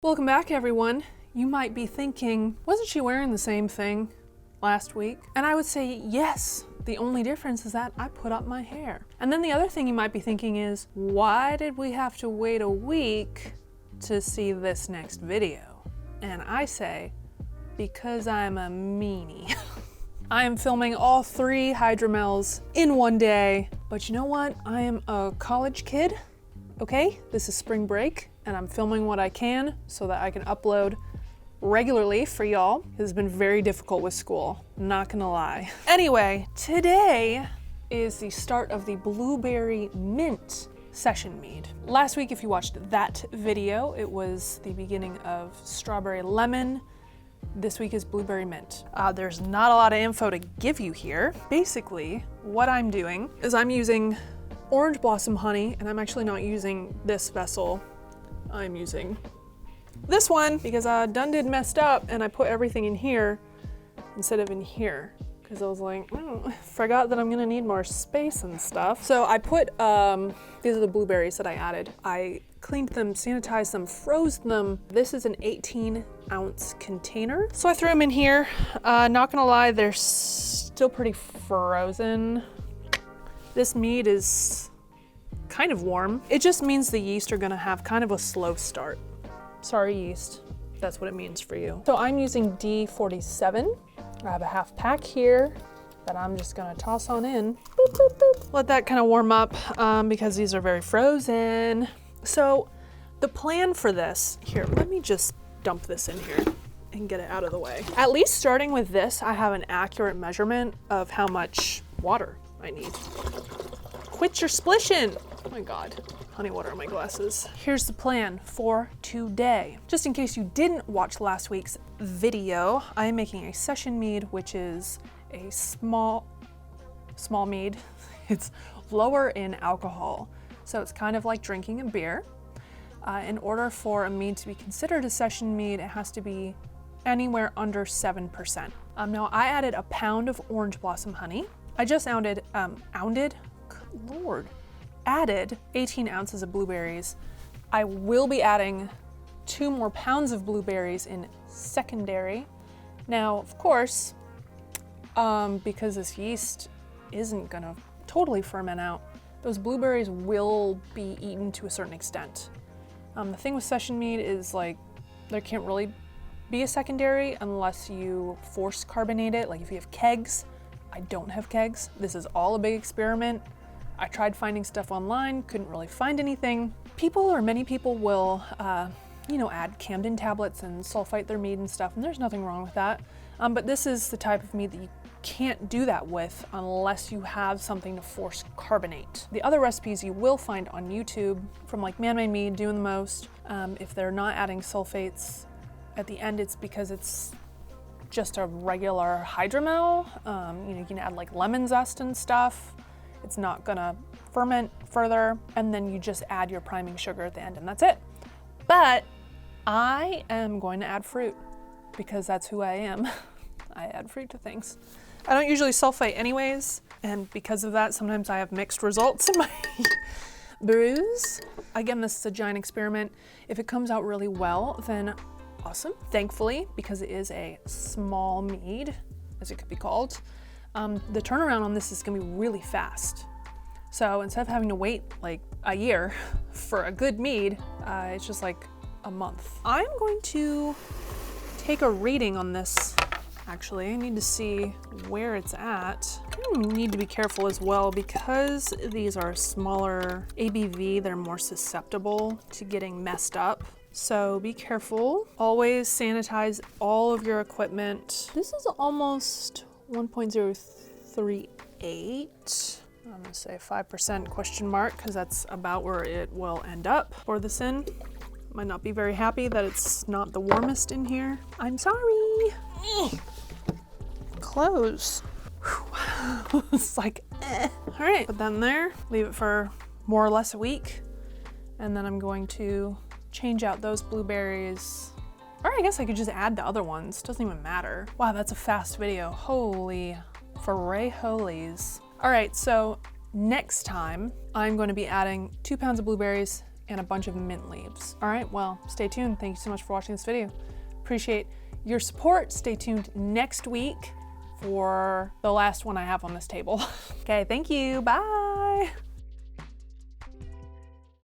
Welcome back, everyone. You might be thinking, wasn't she wearing the same thing last week? And I would say yes. The only difference is that I put up my hair. And then the other thing you might be thinking is, why did we have to wait a week to see this next video? And I say, because I'm a meanie. I am filming all 3 Hydromels in one day. But you know what? I am a college kid, okay? This is spring break. And I'm filming what I can so that I can upload regularly for y'all. It's been very difficult with school, not gonna lie. Anyway, today is the start of the Blueberry Mint Session Mead. Last week, if you watched that video, it was the beginning of Strawberry Lemon. This week is Blueberry Mint. There's not a lot of info to give you here. Basically, what I'm doing is I'm using orange blossom honey, and I'm actually not using this vessel. I'm using this one because I done did messed up and I put everything in here instead of in here because I was like, forgot that I'm gonna need more space and stuff. So I put, these are the blueberries that I added. I cleaned them, sanitized them, froze them. This is an 18-ounce container. So I threw them in here. Not gonna lie, they're still pretty frozen. This mead is kind of warm. It just means the yeast are gonna have kind of a slow start. Sorry, yeast. That's what it means for you. So I'm using D47. I have a half pack here that I'm just gonna toss on in. Boop, boop, boop. Let that kind of warm up because these are very frozen. So the plan for this, here, let me just dump this in here and get it out of the way. At least starting with this, I have an accurate measurement of how much water I need. Quit your splishing. Oh my God, honey water in my glasses. Here's the plan for today. Just in case you didn't watch last week's video, I am making a session mead, which is a small mead. It's lower in alcohol. So it's kind of like drinking a beer. In order for a mead to be considered a session mead, it has to be anywhere under 7%. Now I added a pound of orange blossom honey. I just added 18 ounces of blueberries. I will be adding 2 more pounds of blueberries in secondary. Now, of course, because this yeast isn't gonna totally ferment out, those blueberries will be eaten to a certain extent. The thing with session mead is like, there can't really be a secondary unless you force carbonate it. Like if you have kegs, I don't have kegs. This is all a big experiment. I tried finding stuff online, couldn't really find anything. Many people will, add Camden tablets and sulfite their mead and stuff, and there's nothing wrong with that. But this is the type of mead that you can't do that with unless you have something to force carbonate. The other recipes you will find on YouTube from like Man-Made Mead doing the most. If they're not adding sulfates at the end, it's because it's just a regular hydromel. You can add like lemon zest and stuff. It's not gonna ferment further, and then you just add your priming sugar at the end and that's it. But I am going to add fruit because that's who I am. I add fruit to things. I don't usually sulfate anyways, and because of that, sometimes I have mixed results in my brews. Again, this is a giant experiment. If it comes out really well, then awesome. Thankfully, because it is a small mead, as it could be called, the turnaround on this is gonna be really fast. So instead of having to wait like a year for a good mead, it's just like a month. I'm going to take a reading on this. Actually, I need to see where it's at. I need to be careful as well because these are smaller ABV, they're more susceptible to getting messed up. So be careful. Always sanitize all of your equipment. This is almost 1.038. I'm gonna say 5% question mark because that's about where it will end up. Pour this in. Might not be very happy that it's not the warmest in here. I'm sorry. Close. It's like, All right, put that in there. Leave it for more or less a week. And then I'm going to change out those blueberries. Or I guess I could just add the other ones. Doesn't even matter. Wow, that's a fast video. Holy foray holies. All right, so next time I'm going to be adding 2 pounds of blueberries and a bunch of mint leaves. All right, well, stay tuned. Thank you so much for watching this video. Appreciate your support. Stay tuned next week for the last one I have on this table. Okay, thank you, bye.